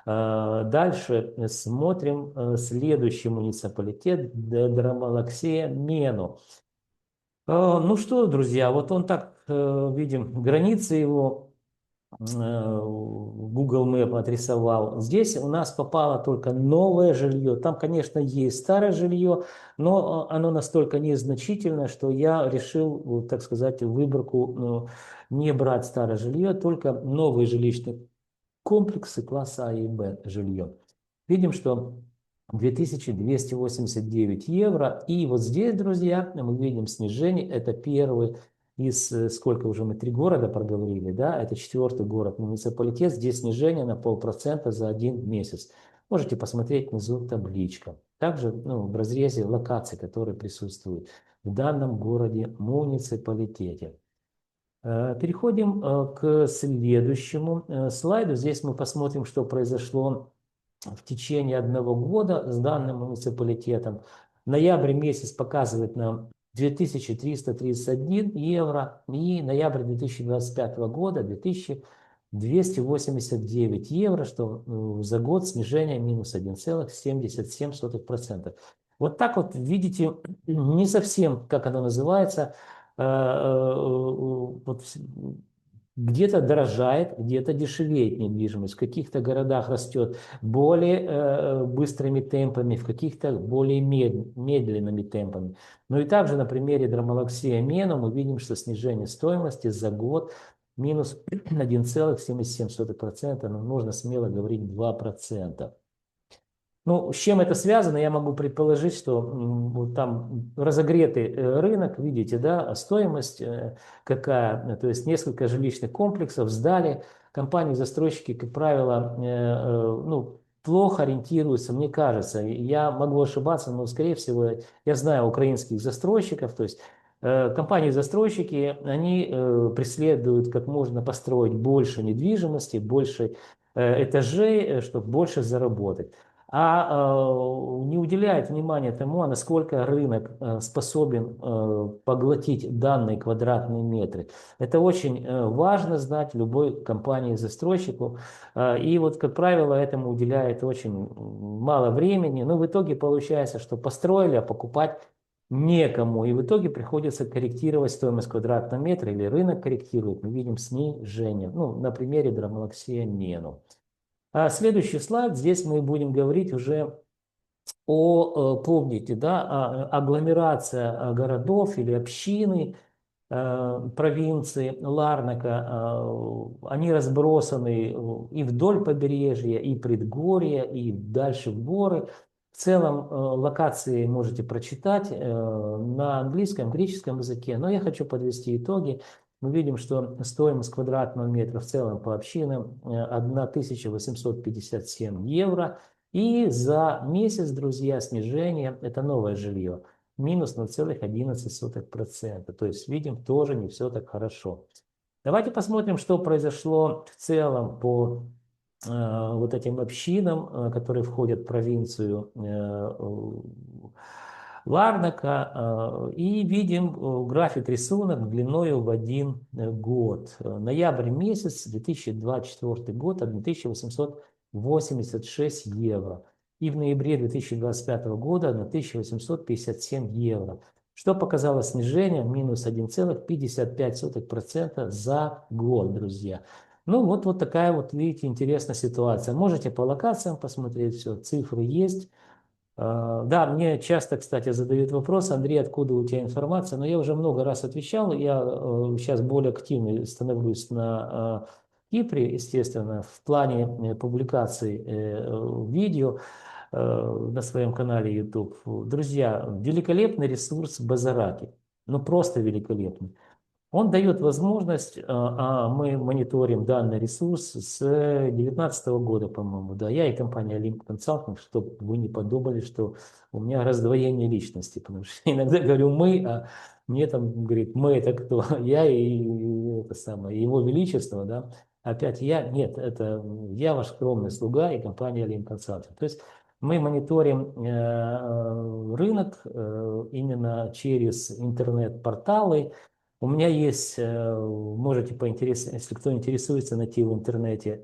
Дальше смотрим следующий муниципалитет Драмалаксия Мену. Ну что, друзья, вот он так, видим, границы его Google Map отрисовал. Здесь у нас попало только новое жилье. Там, конечно, есть старое жилье, но оно настолько незначительное, что я решил, вот, так сказать, в выборку не брать старое жилье, только новые жилищные комплексы класса А и Б жилье. Видим, что 2289 евро. И вот здесь, друзья, мы видим снижение. Это первый из, сколько уже мы, 3 города проговорили, да, это 4-й город, муниципалитет. Здесь снижение на 0,5% за 1 месяц. Можете посмотреть внизу табличка. Также в разрезе локаций, которые присутствуют в данном городе, муниципалитете. Переходим к следующему слайду. Здесь мы посмотрим, что произошло в течение 1 года с данным муниципалитетом. Ноябрь месяц показывает нам 2331 евро и ноябрь 2025 года 2289 евро, что за год снижение минус 1,77%. Вот так вот, видите, не совсем, как оно называется, вот где-то дорожает, где-то дешевеет недвижимость. В каких-то городах растет более быстрыми темпами, в каких-то более медленными темпами. Ну и также на примере Драмалаксия Мену мы видим, что снижение стоимости за год минус 1,77%, но можно смело говорить 2%. Ну, с чем это связано, я могу предположить, что вот там разогретый рынок, видите, да, стоимость какая, то есть несколько жилищных комплексов сдали, компании-застройщики, как правило, ну, плохо ориентируются, мне кажется, я могу ошибаться, но, скорее всего, я знаю украинских застройщиков, то есть компании-застройщики, они преследуют как можно построить больше недвижимости, больше этажей, чтобы больше заработать, не уделяет внимания тому, насколько рынок способен поглотить данные квадратные метры. Это очень важно знать любой компании-застройщику. И вот, как правило, этому уделяет очень мало времени. Но в итоге получается, что построили, а покупать некому. И в итоге приходится корректировать стоимость квадратного метра, или рынок корректирует. Мы видим снижение. Ну, на примере Драмалаксия Мену. Следующий слайд, здесь мы будем говорить уже помните, да, агломерация городов или общины, провинции Ларнака, они разбросаны и вдоль побережья, и предгорья, и дальше в горы. В целом локации можете прочитать на английском, греческом языке, но я хочу подвести итоги. Мы видим, что стоимость квадратного метра в целом по общинам 1857 евро. И за месяц, друзья, снижение, это новое жилье, минус 0,11%. То есть, видим, тоже не все так хорошо. Давайте посмотрим, что произошло в целом по вот этим общинам, которые входят в провинцию Ларнака. И видим график, рисунок длиною в 1 год. Ноябрь месяц, 2024 год, 1886 евро. И в ноябре 2025 года 1857 евро. Что показало снижение минус 1,55% за год, друзья. Ну вот такая вот, видите, интересная ситуация. Можете по локациям посмотреть, все, цифры есть. Да, мне часто, кстати, задают вопрос: Андрей, откуда у тебя информация? Но я уже много раз отвечал, я сейчас более активно становлюсь на Кипре, естественно, в плане публикаций видео на своем канале YouTube. Друзья, великолепный ресурс Базараки, ну просто великолепный. Он дает возможность, мы мониторим данный ресурс с 2019 года, по-моему, да, я и компания Link Consulting, чтобы вы не подумали, что у меня раздвоение личности, потому что иногда говорю мы, а мне там говорит, мы это кто? Я и это самое, Его Величество, да, опять я, нет, это я ваш скромный слуга и компания Link Consulting. То есть мы мониторим рынок именно через интернет-порталы, У меня есть, можете поинтересоваться, если кто интересуется, найти в интернете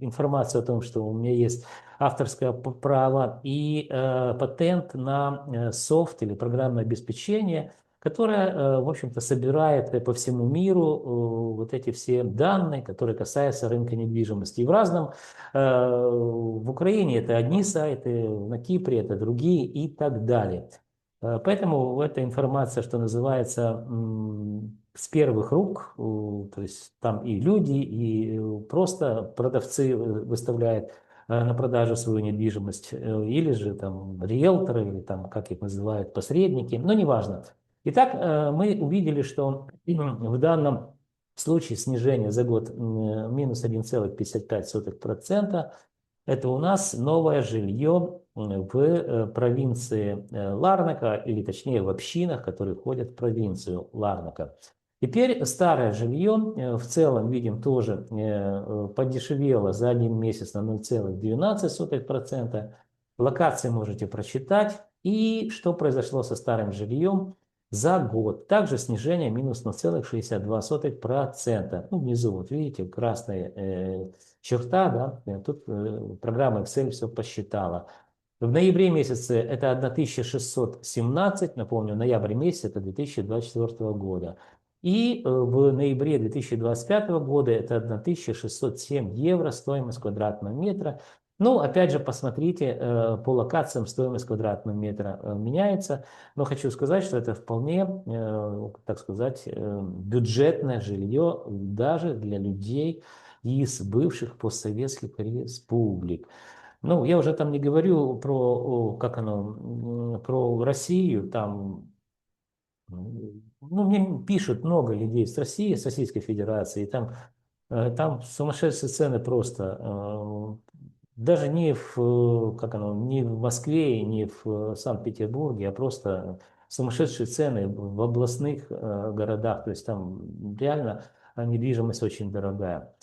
информацию о том, что у меня есть авторское право и патент на софт или программное обеспечение, которое, в общем-то, собирает по всему миру вот эти все данные, которые касаются рынка недвижимости. И в Украине это одни сайты, на Кипре это другие и так далее. Поэтому эта информация, что называется, с первых рук, то есть там и люди, и просто продавцы выставляют на продажу свою недвижимость, или же там риэлторы, или там, как их называют, посредники, но неважно. Итак, мы увидели, что в данном случае снижение за год минус 1,55%. Это у нас новое жилье в провинции Ларнака, или точнее в общинах, которые входят в провинцию Ларнака. Теперь старое жилье в целом, видим, тоже подешевело за один месяц на 0,12%. Локации можете прочитать. И что произошло со старым жильем за год? Также снижение минус 0,62%. Ну, внизу, вот видите, красная черта, да, тут программа Excel все посчитала. В ноябре месяце это 1617, напомню, ноябрь месяц это 2024 года. И в ноябре 2025 года это 1607 евро стоимость квадратного метра. Ну, опять же, посмотрите, по локациям стоимость квадратного метра меняется. Но хочу сказать, что это вполне, так сказать, бюджетное жилье даже для людей из бывших постсоветских республик. Ну, я уже там не говорю про, как оно, про Россию, там, ну, мне пишут много людей с России, с Российской Федерации, там, там сумасшедшие цены просто. Даже не в, как оно, не в Москве, не в Санкт-Петербурге, а просто сумасшедшие цены в областных городах. То есть там реально недвижимость очень дорогая.